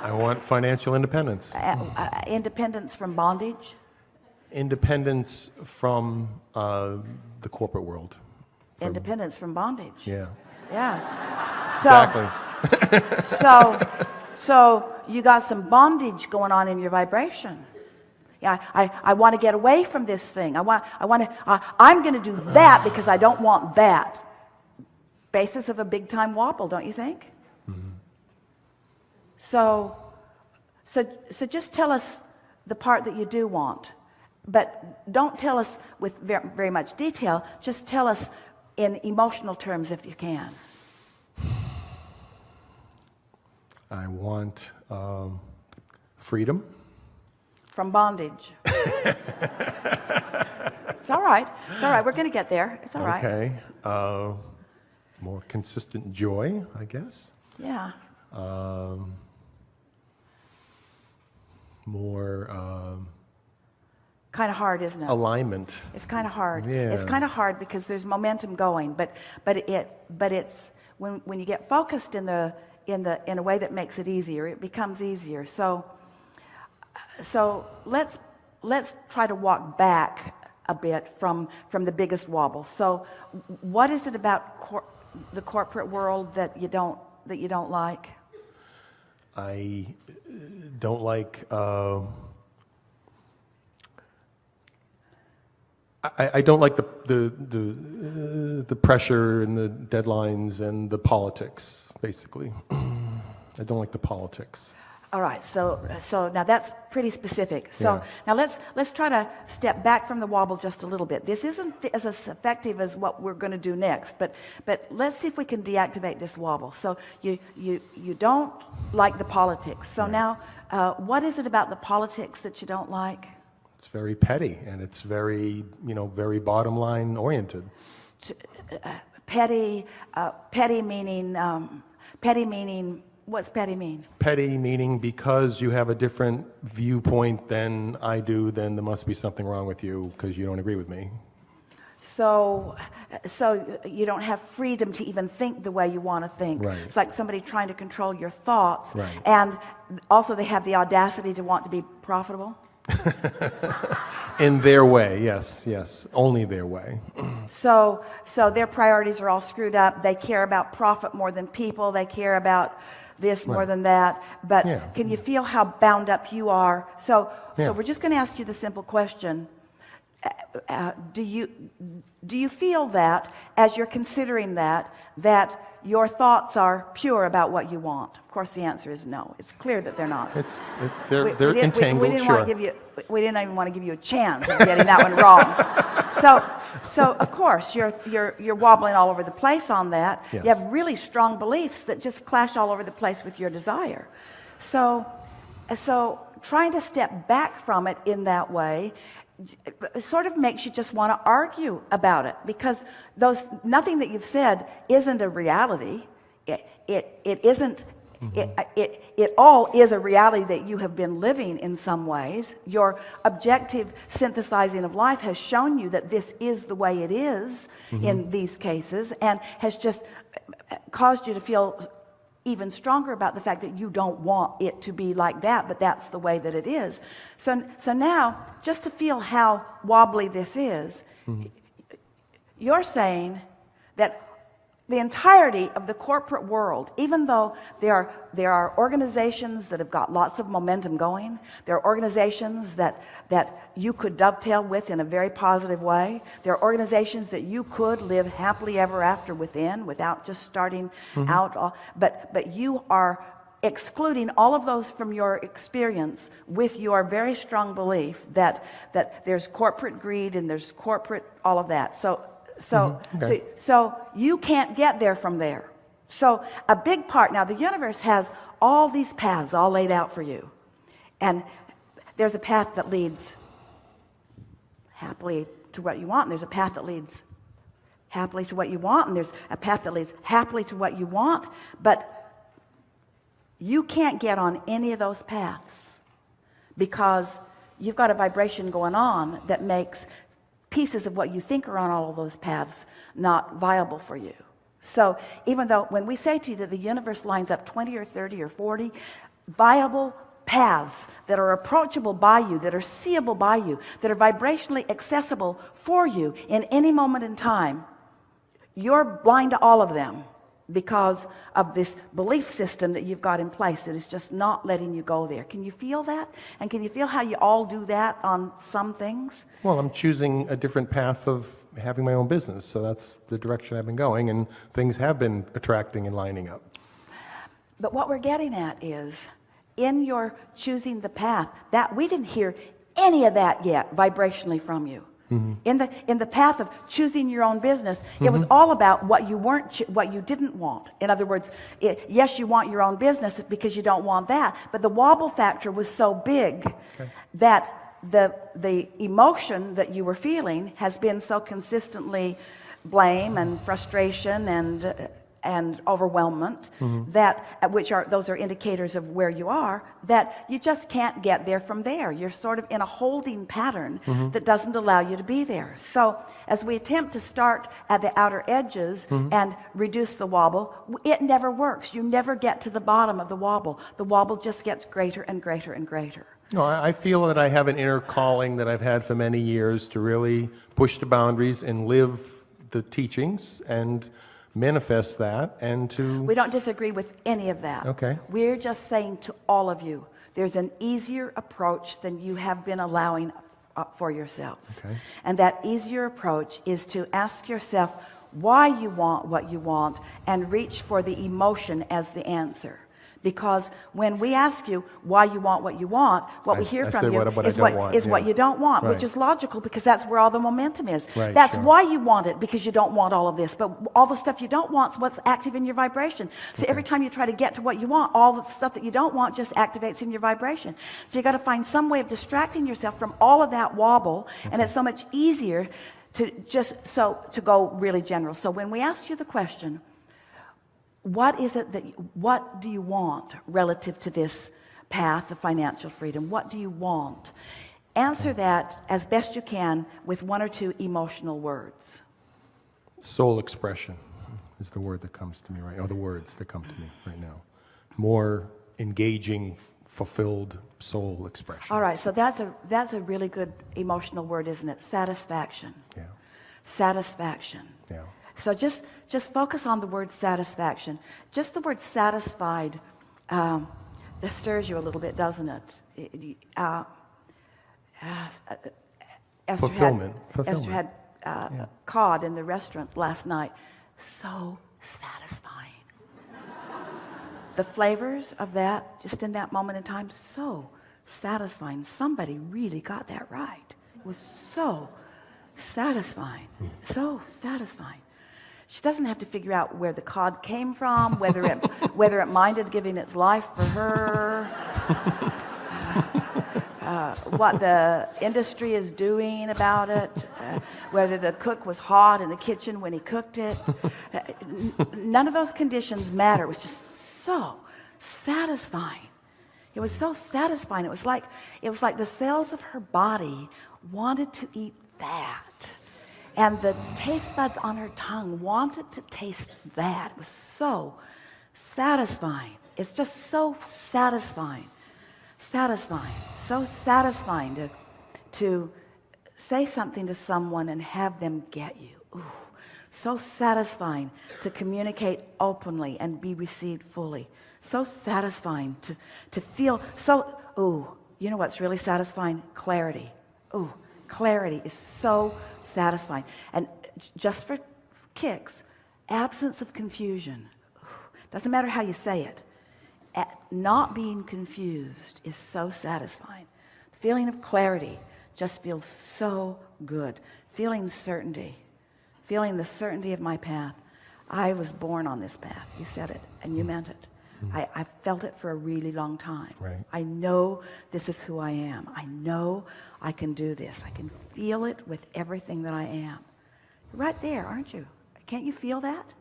I want financial independence. Independence from bondage? Independence from the corporate world. Independence from bondage. Yeah. Yeah. So, Exactly. so you got some bondage going on in your vibration. Yeah, I want to get away from this thing. I'm going to do that because I don't want that. Basis of a big time wobble, don't you think? Mm-hmm. So just tell us the part that you do want, but don't tell us with very, very much detail. Just tell us in emotional terms if you can. I want freedom. From bondage. It's all right. It's all right. We're going to get there. It's all right. Okay. More consistent joy, I guess. Yeah. More kind of hard, isn't it? alignment. It's kind of hard. Yeah. It's kind of hard because there's momentum going, but it's when you get focused in a way that makes it easier, it becomes easier. So let's try to walk back a bit from the biggest wobble. So what is it about the corporate world that you don't like? I don't like. I don't like the pressure and the deadlines and the politics. Basically, I don't like the politics. All right, so now that's pretty specific. So now let's try to step back from the wobble just a little bit. This isn't as effective as what we're going to do next, but let's see if we can deactivate this wobble. So you don't like the politics. So now, what is it about the politics that you don't like? It's very petty and it's very very bottom line oriented. Petty meaning. What's petty mean? Petty meaning because you have a different viewpoint than I do, then there must be something wrong with you because you don't agree with me. So you don't have freedom to even think the way you want to think. Right. It's like somebody trying to control your thoughts. Right. And also they have the audacity to want to be profitable. In their way, yes, only their way. So their priorities are all screwed up. They care about profit more than people. They care about this more than that. But can you feel how bound up you are? So we're just going to ask you the simple question. Do you feel that as you're considering that your thoughts are pure about what you want? Of course, the answer is no. It's clear that they're not. They're entangled. We didn't even want to give you a chance of getting that one wrong. So of course you're wobbling all over the place on that. Yes. You have really strong beliefs that just clash all over the place with your desire. So trying to step back from it in that way sort of makes you just want to argue about it, because nothing that you've said isn't a reality. It isn't. It all is a reality that you have been living in some ways. Your objective synthesizing of life has shown you that this is the way it is in these cases, and has just caused you to feel even stronger about the fact that you don't want it to be like that, but that's the way that it is. So now, just to feel how wobbly this is, you're saying that the entirety of the corporate world, even though there are organizations that have got lots of momentum going, there are organizations that you could dovetail with in a very positive way, there are organizations that you could live happily ever after within without just starting out, but you are excluding all of those from your experience with your very strong belief that there's corporate greed and there's corporate all of that. So you can't get there from there. So a big part, now the universe has all these paths all laid out for you. And there's a path that leads happily to what you want, and there's a path that leads happily to what you want, and there's a path that leads happily to what you want, but you can't get on any of those paths because you've got a vibration going on that makes pieces of what you think are on all of those paths not viable for you. So even though when we say to you that the universe lines up 20 or 30 or 40 viable paths that are approachable by you, that are seeable by you, that are vibrationally accessible for you in any moment in time, you're blind to all of them because of this belief system that you've got in place that is just not letting you go there. Can you feel that? And can you feel how you all do that on some things? Well, I'm choosing a different path of having my own business, so that's the direction I've been going, and things have been attracting and lining up. But what we're getting at is, in your choosing the path, that we didn't hear any of that yet vibrationally from you. Mm-hmm. In the path of choosing your own business, it was all about what you didn't want. In other words, yes, you want your own business because you don't want that, but the wobble factor was so big that the emotion that you were feeling has been so consistently blame and frustration and overwhelmment, those are indicators of where you are, that you just can't get there from there. You're sort of in a holding pattern that doesn't allow you to be there. So as we attempt to start at the outer edges and reduce the wobble, it never works. You never get to the bottom of the wobble. The wobble just gets greater and greater and greater. No, I feel that I have an inner calling that I've had for many years to really push the boundaries and live the teachings and manifest that, and to... We don't disagree with any of that. Okay. We're just saying to all of you, there's an easier approach than you have been allowing for yourselves. Okay. And that easier approach is to ask yourself why you want what you want and reach for the emotion as the answer. Because when we ask you why you want what you want, what we hear from you is what you don't want, right. Which is logical because that's where all the momentum is. Right, that's sure. why you want it, because you don't want all of this. But all the stuff you don't want is what's active in your vibration. So every time you try to get to what you want, all the stuff that you don't want just activates in your vibration. So you got to find some way of distracting yourself from all of that wobble, and it's so much easier to to go really general. So when we ask you the question, what do you want relative to this path of financial freedom? What do you want? Answer that as best you can with one or two emotional words. Soul expression is the word that comes to me right now, or the words that come to me right now. More engaging, fulfilled soul expression. All right, so that's a really good emotional word, isn't it? Satisfaction. Yeah. Satisfaction. Yeah. So just focus on the word satisfaction. Just the word satisfied stirs you a little bit, doesn't it? Fulfillment. Esther had cod in the restaurant last night. So satisfying. The flavors of that, just in that moment in time, so satisfying. Somebody really got that right. It was so satisfying. So satisfying. She doesn't have to figure out where the cod came from, whether it minded giving its life for her, what the industry is doing about it, whether the cook was hot in the kitchen when he cooked it. None of those conditions matter. It was just so satisfying. It was so satisfying. It was like the cells of her body wanted to eat that. And the taste buds on her tongue wanted to taste that. It was so satisfying. It's just so satisfying. Satisfying. So satisfying to say something to someone and have them get you. Ooh. So satisfying to communicate openly and be received fully. So satisfying to feel so, ooh, you know what's really satisfying? Clarity. Ooh. Clarity is so satisfying. And just for kicks, absence of confusion. Doesn't matter how you say it. Not being confused is so satisfying. The feeling of clarity just feels so good. Feeling certainty. Feeling the certainty of my path. I was born on this path. You said it, and you meant it. I felt it for a really long time. Right. I know this is who I am. I know I can do this. I can feel it with everything that I am. You're right there, aren't you? Can't you feel that?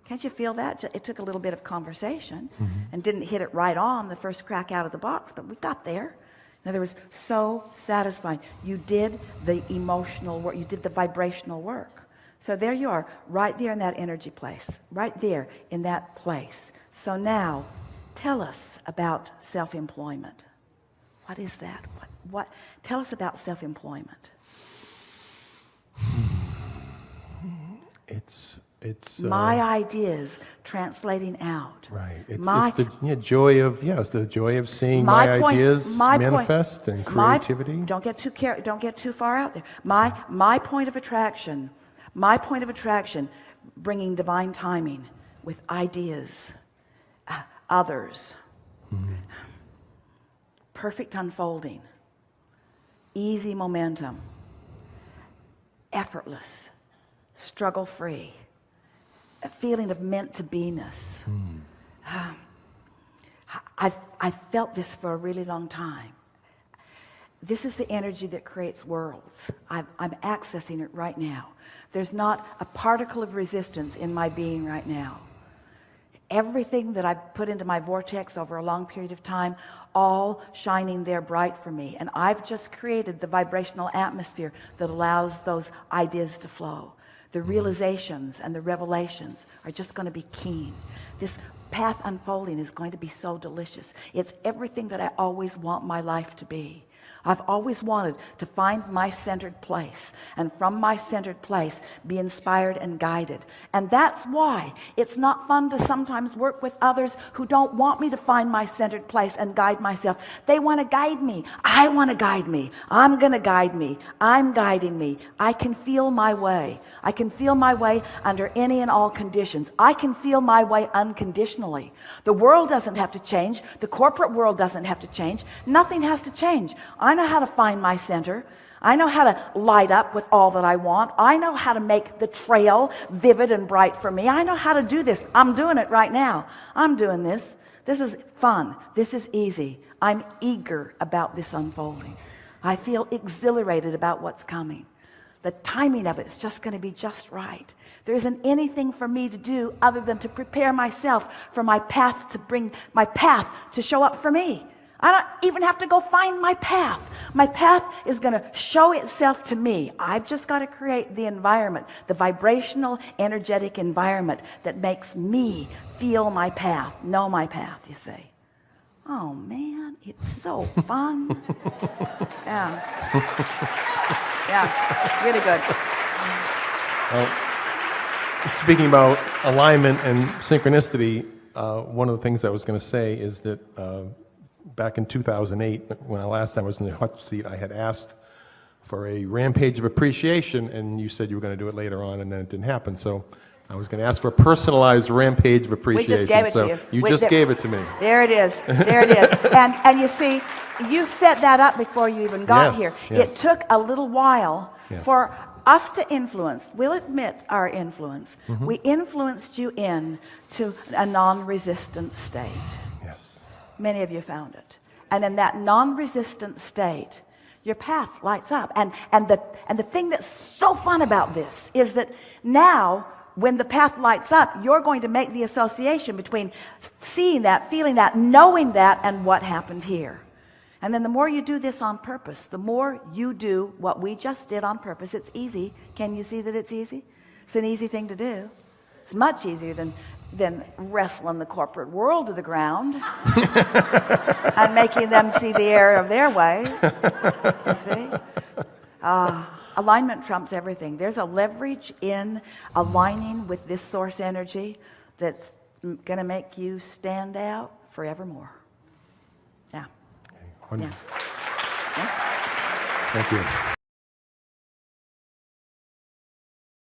Can't you feel that? It took a little bit of conversation and didn't hit it right on the first crack out of the box, but we got there. In other words, so satisfying. You did the emotional work. You did the vibrational work. So there you are, right there in that energy place, right there in that place. So now, Tell us about self-employment. What is that? What? Tell us about self-employment. It's My ideas translating out. right. It's the joy of it's the joy of seeing my ideas manifest and creativity. Don't get too far out there. My point of attraction. My point of attraction, bringing divine timing with ideas, others, perfect unfolding, easy momentum, effortless, struggle-free, a feeling of meant-to-be-ness. I've felt this for a really long time. This is the energy that creates worlds. I'm accessing it right now. There's not a particle of resistance in my being right now. Everything that I've put into my vortex over a long period of time, all shining there bright for me. And I've just created the vibrational atmosphere that allows those ideas to flow. The realizations and the revelations are just going to be keen. This path unfolding is going to be so delicious. It's everything that I always want my life to be. I've always wanted to find my centered place, and from my centered place be inspired and guided. And that's why it's not fun to sometimes work with others who don't want me to find my centered place and guide myself. They want to guide me. I want to guide me. I'm going to guide me. I'm guiding me. I can feel my way. I can feel my way under any and all conditions. I can feel my way unconditionally. The world doesn't have to change. The corporate world doesn't have to change. Nothing has to change. I know how to find my center. I know how to light up with all that I want. I know how to make the trail vivid and bright for me. I know how to do this. I'm doing it right now. I'm doing this. This is fun. This is easy. I'm eager about this unfolding. I feel exhilarated about what's coming. The timing of it's just going to be just right. There isn't anything for me to do other than to prepare myself for my path, to bring my path to show up for me. I don't even have to go find my path. My path is going to show itself to me. I've just got to create the environment, the vibrational, energetic environment that makes me feel my path, know my path, you see. Oh, man, it's so fun. Yeah. Yeah, really good. Well, speaking about alignment and synchronicity, one of the things I was going to say is that back in 2008, when last time I was in the hot seat, I had asked for a rampage of appreciation, and you said you were going to do it later on, and then it didn't happen. So I was going to ask for a personalized rampage of appreciation. We just gave it so to you. just gave it to me. There it is. There it is. And you see, you set that up before you even got here. Yes. It took a little while for us to influence. We'll admit our influence. We influenced you into a non-resistant state. Yes. Many of you found it. And in that non-resistant state, your path lights up. And the thing that's so fun about this is that now, when the path lights up, you're going to make the association between seeing that, feeling that, knowing that, and what happened here. And then the more you do this on purpose, the more you do what we just did on purpose. It's easy. Can you see that it's easy? It's an easy thing to do. It's much easier than wrestling the corporate world to the ground and making them see the error of their ways. You see? Alignment trumps everything. There's a leverage in aligning with this source energy that's going to make you stand out forevermore. Yeah. Okay. Yeah. Thank you.